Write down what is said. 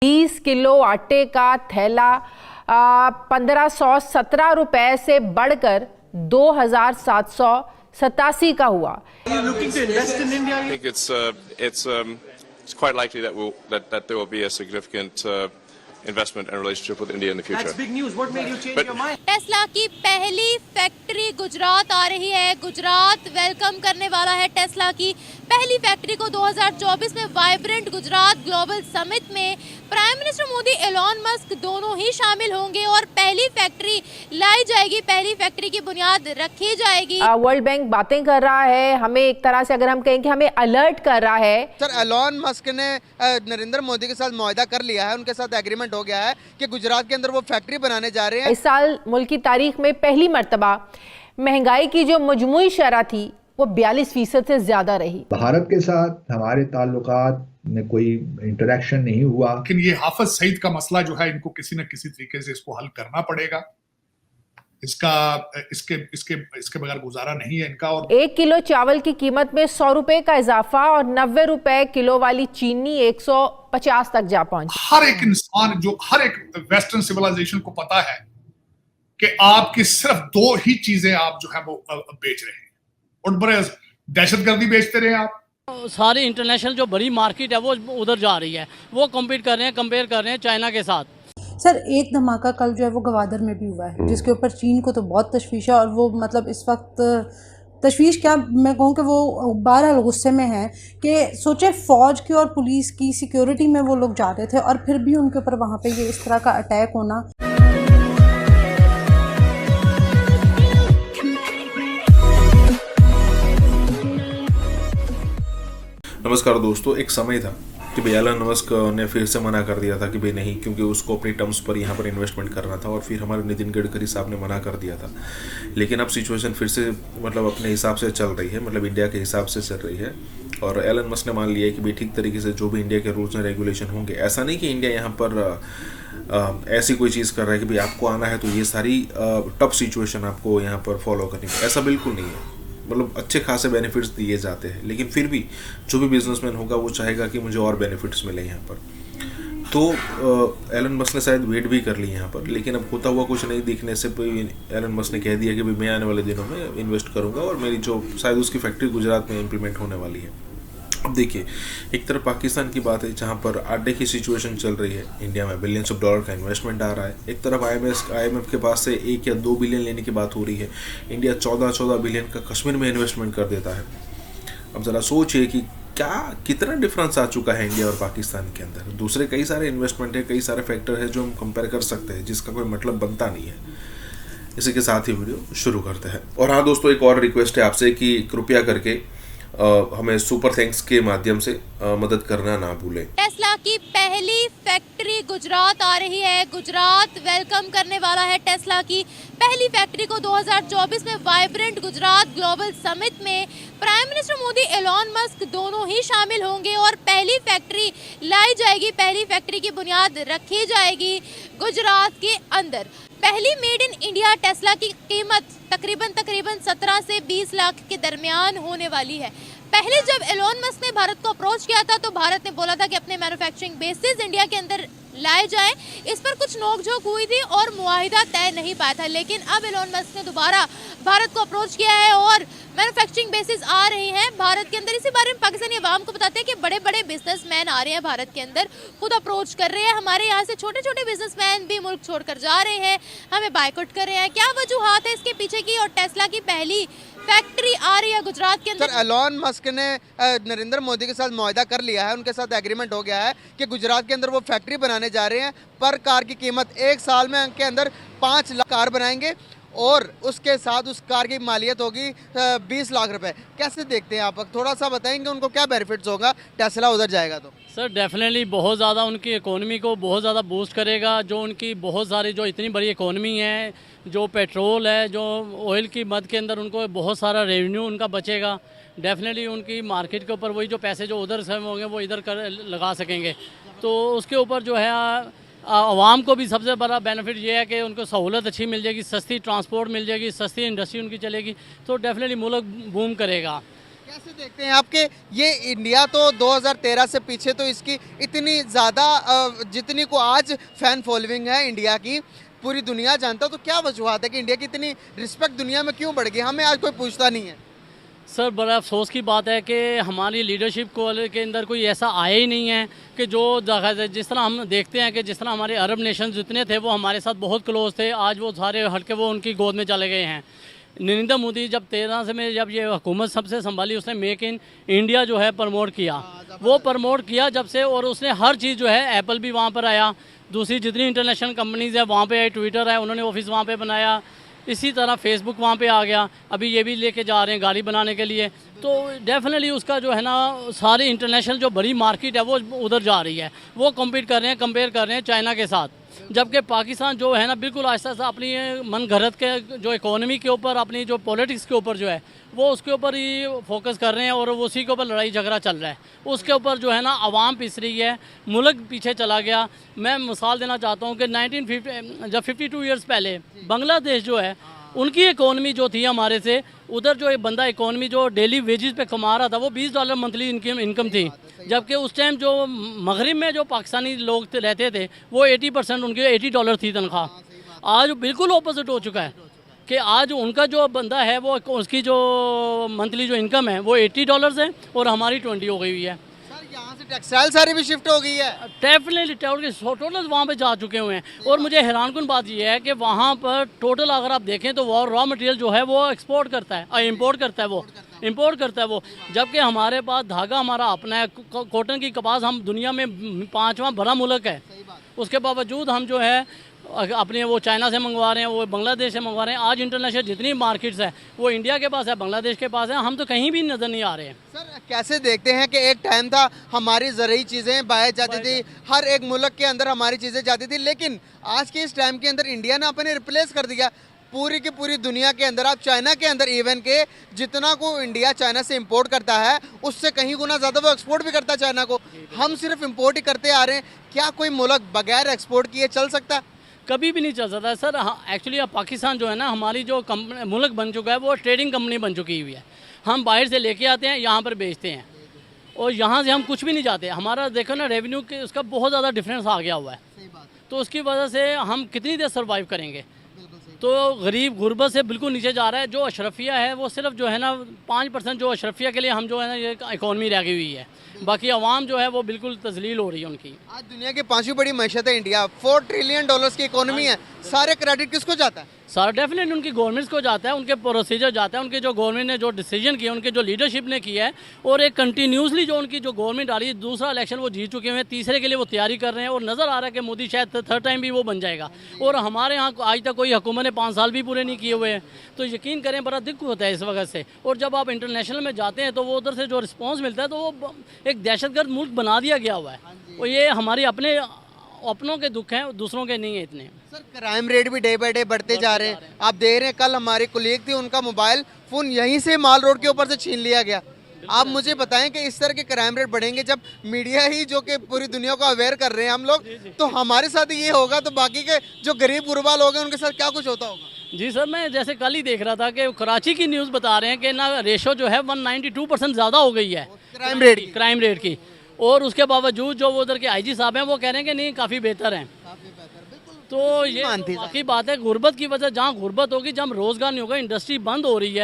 20 kilo आटे का थैला 1517 रुपए से बढ़कर 2787 का हुआ। It's quite likely that there will be a significant investment and relationship with India in the future. That's big news. What made you change your mind? Tesla की पहली फैक्ट्री गुजरात आ रही है। गुजरात वेलकम करने वाला है टेस्ला की पहली फैक्ट्री को 2024 में वाइब्रेंट गुजरात ग्लोबल समिट में prime minister Modi, Elon Musk दोनों ही शामिल होंगे और पहली फैक्ट्री लाई जाएगी, पहली फैक्ट्री की बुनियाद रखी जाएगी। वर्ल्ड बैंक बातें कर रहा है, हमें एक तरह से अगर हम कहें कि हमें अलर्ट कर रहा है। सर, एलॉन मस्क ने नरेंद्र मोदी के साथ मुआहदा कर लिया है, उनके साथ एग्रीमेंट हो गया है कि गुजरात के अंदर वो फैक्ट्री बनाने जा रहे हैं। इस साल मुल्क की तारीख में पहली मर्तबा महंगाई की जो मजमूई शरह थी वो 42% से ज्यादा रही। भारत के साथ हमारे ताल्लुकात में कोई इंटरेक्शन नहीं हुआ, लेकिन ये हाफिज सईद का मसला जो है, इनको किसी न किसी तरीके से इसको हल करना पड़ेगा। इसके बगैर गुजारा नहीं है इनका। और 1 किलो चावल की कीमत में 100 रुपए का इजाफा और 90 रुपए किलो वाली चीनी 150 तक जा पहुंची। हर एक इंसान, जो हर एक वेस्टर्न सिविलाइजेशन को पता है कि आपकी सिर्फ 2 ही चीजें आप जो है वो बेच रहे हैं, और बड़े दहशतगर्दी बेचते रहे आप। सारी इंटरनेशनल जो बड़ी मार्केट है वो उधर जा रही है, वो कंपेयर कर रहे हैं चाइना के साथ। सर, एक धमाका कल जो है वो गवादर में भी हुआ है, जिसके ऊपर चीन को तो बहुत तशवीश है, और वो मतलब इस वक्त तशवीश क्या मैं कहूँ कि वो बहरहाल गुस्से में है कि सोचे फ़ौज की और पुलिस की सिक्योरिटी में वो लोग जा रहे थे और फिर भी उनके ऊपर वहाँ पे ये इस तरह का अटैक होना। नमस्कार दोस्तों, एक समय था कि भाई एलन मस्क ने फिर से मना कर दिया था कि भाई नहीं, क्योंकि उसको अपनी टर्म्स पर यहाँ पर इन्वेस्टमेंट करना था, और फिर हमारे नितिन गडकरी साहब ने मना कर दिया था। लेकिन अब सिचुएशन फिर से मतलब अपने हिसाब से चल रही है, मतलब इंडिया के हिसाब से चल रही है, और एलन मस्क ने मान लिया है कि भाई ठीक तरीके से जो भी इंडिया के रूल्स एंड रेगुलेशन होंगे, ऐसा नहीं कि इंडिया यहाँ पर ऐसी कोई चीज़ कर रहा है कि भाई आपको आना है तो ये सारी टफ सिचुएशन आपको यहाँ पर फॉलो करनी है, ऐसा बिल्कुल नहीं है। मतलब अच्छे खासे बेनिफिट्स दिए जाते हैं, लेकिन फिर भी जो भी बिजनेसमैन होगा वो चाहेगा कि मुझे और बेनिफिट्स मिले यहाँ पर। तो एलन मस्क ने शायद वेट भी कर ली यहाँ पर, लेकिन अब होता हुआ कुछ नहीं दिखने से एलन मस्क ने कह दिया कि भाई मैं आने वाले दिनों में इन्वेस्ट करूँगा, और मेरी जो शायद उसकी फैक्ट्री गुजरात में इम्प्लीमेंट होने वाली है। अब देखिए, एक तरफ पाकिस्तान की बात है जहाँ पर आटे की सिचुएशन चल रही है, इंडिया में बिलियंस ऑफ डॉलर का इन्वेस्टमेंट आ रहा है। एक तरफ IMF के पास से 1 या 2 बिलियन लेने की बात हो रही है, इंडिया 14 बिलियन का कश्मीर में इन्वेस्टमेंट कर देता है। अब ज़रा सोचिए कि कितना डिफरेंस आ चुका है इंडिया और पाकिस्तान के अंदर। दूसरे कई सारे इन्वेस्टमेंट है, कई सारे फैक्टर है जो हम कंपेयर कर सकते हैं, जिसका कोई मतलब बनता नहीं है। इसी के साथ ही वीडियो शुरू करते हैं। और हाँ दोस्तों, एक और रिक्वेस्ट है आपसे कि कृपया करके हमें सुपर थैंक्स के माध्यम से मदद करना ना भूलें। टेस्ला की पहली फैक्ट्री गुजरात आ रही है। गुजरात वेलकम करने वाला है टेस्ला की पहली फैक्ट्री को 2024 में वाइब्रेंट गुजरात ग्लोबल समिट में prime minister Modi, Elon Musk दोनों ही शामिल होंगे और पहली फैक्ट्री लाई जाएगी, पहली फैक्ट्री की बुनियाद रखी जाएगी गुजरात के अंदर। पहली मेड इन इंडिया टेस्ला की कीमत तकरीबन 17 से 20 लाख के दरमियान होने वाली है। पहले जब एलॉन मस्क ने भारत को अप्रोच किया था तो भारत ने बोला था कि अपने मैन्युफैक्चरिंग बेसिस इंडिया के अंदर लाए जाएं। इस पर कुछ नोकझोंक हुई थी और मुआहिदा तय नहीं पाया था, लेकिन अब एलॉन मस्क ने दोबारा भारत को अप्रोच किया है और मैन्युफैक्चरिंग बेसिस आ रही हैं भारत के अंदर। इसी बारे में पाकिस्तानी अवाम को बताते हैं कि बड़े बड़े बिजनेसमैन आ रहे हैं भारत के अंदर, खुद अप्रोच कर रहे हैं। हमारे यहाँ से छोटे छोटे बिजनेसमैन भी मुल्क छोड़कर जा रहे हैं, हमें बायकॉट कर रहे हैं। क्या वजूहात है इसके पीछे की? और टेस्ला की पहली फैक्ट्री आ रही है गुजरात के अंदर। सर, एलॉन मस्क ने नरेंद्र मोदी के साथ मुआहदा कर लिया है, उनके साथ एग्रीमेंट हो गया है कि गुजरात के अंदर वो फैक्ट्री बनाने जा रहे हैं। पर कार की कीमत 1 साल में के अंदर 5 लाख कार बनाएंगे, और उसके साथ उस कार की मालियत होगी 20 लाख रुपए। कैसे देखते हैं आप? थोड़ा सा बताएंगे उनको क्या बेनिफिट्स होगा टेस्ला उधर जाएगा तो? सर, डेफिनेटली बहुत ज़्यादा उनकी इकोनॉमी को बहुत ज़्यादा बूस्ट करेगा। जो उनकी बहुत सारी जो इतनी बड़ी इकोनॉमी है, जो पेट्रोल है, जो ऑयल की मद के अंदर उनको बहुत सारा रेवेन्यू उनका बचेगा। डेफिनेटली उनकी मार्केट के ऊपर वही जो पैसे जो उधर से होंगे वो इधर लगा सकेंगे। तो उसके ऊपर जो है आवाम को भी सबसे बड़ा बेनिफिट ये है कि उनको सहूलत अच्छी मिल जाएगी, सस्ती ट्रांसपोर्ट मिल जाएगी, सस्ती इंडस्ट्री उनकी चलेगी, तो डेफिनेटली मुल्क बूम करेगा। कैसे देखते हैं आपके ये इंडिया तो 2013 से पीछे तो इसकी इतनी ज़्यादा जितनी को आज फैन फॉलोइंग है इंडिया की पूरी दुनिया जानता, तो क्या वजूहत है कि इंडिया की इतनी रिस्पेक्ट दुनिया में क्यों बढ़ गई? हमें आज कोई पूछता नहीं है। सर बड़ा अफसोस की बात है कि हमारी लीडरशिप के अंदर कोई ऐसा आया ही नहीं है कि जो जिस तरह हम देखते हैं कि जिस तरह हमारे अरब नेशन जितने थे वो हमारे साथ बहुत क्लोज थे, आज वो सारे हट के वो उनकी गोद में चले गए हैं। नरेंद्र मोदी जब 13 से में जब ये हुकूमत सबसे संभाली, उसने मेक इन इंडिया जो है प्रमोट किया, वो प्रमोट किया जब से, और उसने हर चीज़ जो है, एप्पल भी वहाँ पर आया, दूसरी जितनी इंटरनेशनल कंपनीज़ है वहाँ पे आई, ट्विटर है उन्होंने ऑफिस वहाँ पे बनाया, इसी तरह फेसबुक वहाँ पे आ गया, अभी ये भी लेके जा रहे हैं गाड़ी बनाने के लिए। तो डेफिनेटली उसका जो है ना सारी इंटरनेशनल जो बड़ी मार्केट है वो उधर जा रही है, वो कम्पीट कर रहे हैं, कंपेयर कर रहे हैं चाइना के साथ, जबकि पाकिस्तान जो है ना बिल्कुल आहिस्ता आहिस्ता अपनी मन घरत के जो इकोनॉमी के ऊपर, अपनी जो पॉलिटिक्स के ऊपर जो है वो उसके ऊपर ही फोकस कर रहे हैं, और उसी के ऊपर लड़ाई झगड़ा चल रहा है, उसके ऊपर जो है ना आवाम पिस रही है, मुल्क पीछे चला गया। मैं मिसाल देना चाहता हूँ कि 1950 जब 52 ईयर्स पहले बांग्लादेश जो है उनकी इकोनॉमी जो थी हमारे से, उधर जो एक बंदा इकोनॉमी जो डेली वेजेस पे कमा रहा था वो $20 मंथली इनकम थी, जबकि उस टाइम जो मगरिब में जो पाकिस्तानी लोग रहते थे वो 80% उनकी $80 थी तनख्वाह। आज बिल्कुल ऑपोजिट हो चुका है कि आज उनका जो बंदा है वो उसकी जो मंथली जो इनकम है वो $80 है और हमारी 20 हो गई हुई है। यहाँ से टेक्सटाइल सारी भी शिफ्ट हो गई है, डेफिनेटली टोटल वहाँ पे जा चुके हुए हैं। और मुझे हैरानकुन बात यह है कि वहाँ पर टोटल अगर आप देखें तो वो रॉ मटेरियल जो है वो एक्सपोर्ट करता है और इम्पोर्ट करता है, वो इम्पोर्ट करता है वो, जबकि हमारे पास धागा हमारा अपना है, कॉटन की कपास हम दुनिया में 5वां बड़ा मुल्क है, उसके बावजूद हम जो है अपने वो चाइना से मंगवा रहे हैं, वो बांग्लादेश से मंगवा रहे हैं। आज इंटरनेशनल जितनी मार्केट्स है वो इंडिया के पास है, बांग्लादेश के पास है, हम तो कहीं भी नज़र नहीं आ रहे हैं। सर कैसे देखते हैं कि एक टाइम था हमारी ज़रूरी चीज़ें बाहर जाती थी, हर एक मुल्क के अंदर हमारी चीज़ें जाती थी, लेकिन आज के इस टाइम के अंदर इंडिया ने अपने रिप्लेस कर दिया पूरी की पूरी दुनिया के अंदर। आप चाइना के अंदर इवन के जितना को इंडिया चाइना से इंपोर्ट करता है उससे कहीं गुना ज़्यादा वो एक्सपोर्ट भी करता है चाइना को, हम सिर्फ इंपोर्ट ही करते आ रहे हैं। क्या कोई मुल्क बगैर एक्सपोर्ट किए चल सकता? कभी भी नहीं चल सकता है सर। एक्चुअली अब पाकिस्तान जो है ना हमारी जो मुल्क बन चुका है वो ट्रेडिंग कंपनी बन चुकी हुई है, हम बाहर से लेके आते हैं यहाँ पर बेचते हैं और यहाँ से हम कुछ भी नहीं जाते। हमारा देखो ना रेवेन्यू के उसका बहुत ज़्यादा डिफरेंस आ गया हुआ है, तो उसकी वजह से हम कितनी देर सर्वाइव करेंगे। तो गरीब गुर्बत से बिल्कुल नीचे जा रहा है। जो अशरफिया है वो सिर्फ जो है ना 5% जो अशरफिया के लिए हम जो है ना ये इकॉनमी रह गई हुई है, बाकी आवाम जो है वो बिल्कुल तजलील हो रही है उनकी। आज दुनिया की 5वीं बड़ी मैशत है इंडिया, $4 ट्रिलियन की इकोनॉमी है, सारे क्रेडिट किसको जाता है? सारा डेफिनेटली उनकी गवर्नमेंट्स को जाता है, उनके प्रोसीजर जाता है, उनके जो गवर्नमेंट ने जो डिसीजन किया, उनके जो लीडरशिप ने किया है, और एक कंटिन्यूसली जो उनकी जो गवर्नमेंट आ रही है, दूसरा इलेक्शन वो जीत चुके हैं, तीसरे के लिए वो तैयारी कर रहे हैं और नज़र आ रहा है कि मोदी शायद 3rd टाइम भी वो बन जाएगा। और हमारे यहाँ आज तक कोई हुकूमत ने 5 साल भी पूरे नहीं किए हुए हैं, तो यकीन करें बड़ा दिक्कत होता है इस वजह से। और जब आप इंटरनेशनल में जाते हैं तो वो उधर से जो रिस्पॉन्स मिलता है तो वो एक दहशतगर्द मुल्क बना दिया गया हुआ है, और ये हमारे अपनों के दुख हैं, दूसरों के नहीं है इतने। सर क्राइम रेट भी डे बाय डे बढ़ते जा रहे हैं। आप देख रहे हैं कल हमारी कुलीग थी, उनका मोबाइल फ़ोन यहीं से माल रोड के ऊपर से छीन लिया गया। आप मुझे बताएं कि इस तरह के क्राइम रेट बढ़ेंगे जब मीडिया ही जो कि पूरी दुनिया को अवेयर कर रहे हैं हम लोग, तो हमारे साथ ये होगा तो बाकी के जो गरीब गुरबा लोग हैं उनके साथ क्या कुछ होता होगा? जी सर, मैं जैसे कल ही देख रहा था कि कराची की न्यूज़ बता रहे हैं कि ना रेशो जो है 192% ज़्यादा हो गई है क्राइम रेट की, और उसके बावजूद जो वो उधर के IG साहब हैं वो कह रहे हैं कि नहीं काफ़ी बेहतर हैं। तो ये बाकी बात है, गुर्बत की वजह, जहाँ गुर्बत होगी, जहाँ रोज़गार नहीं होगा, इंडस्ट्री बंद हो रही है।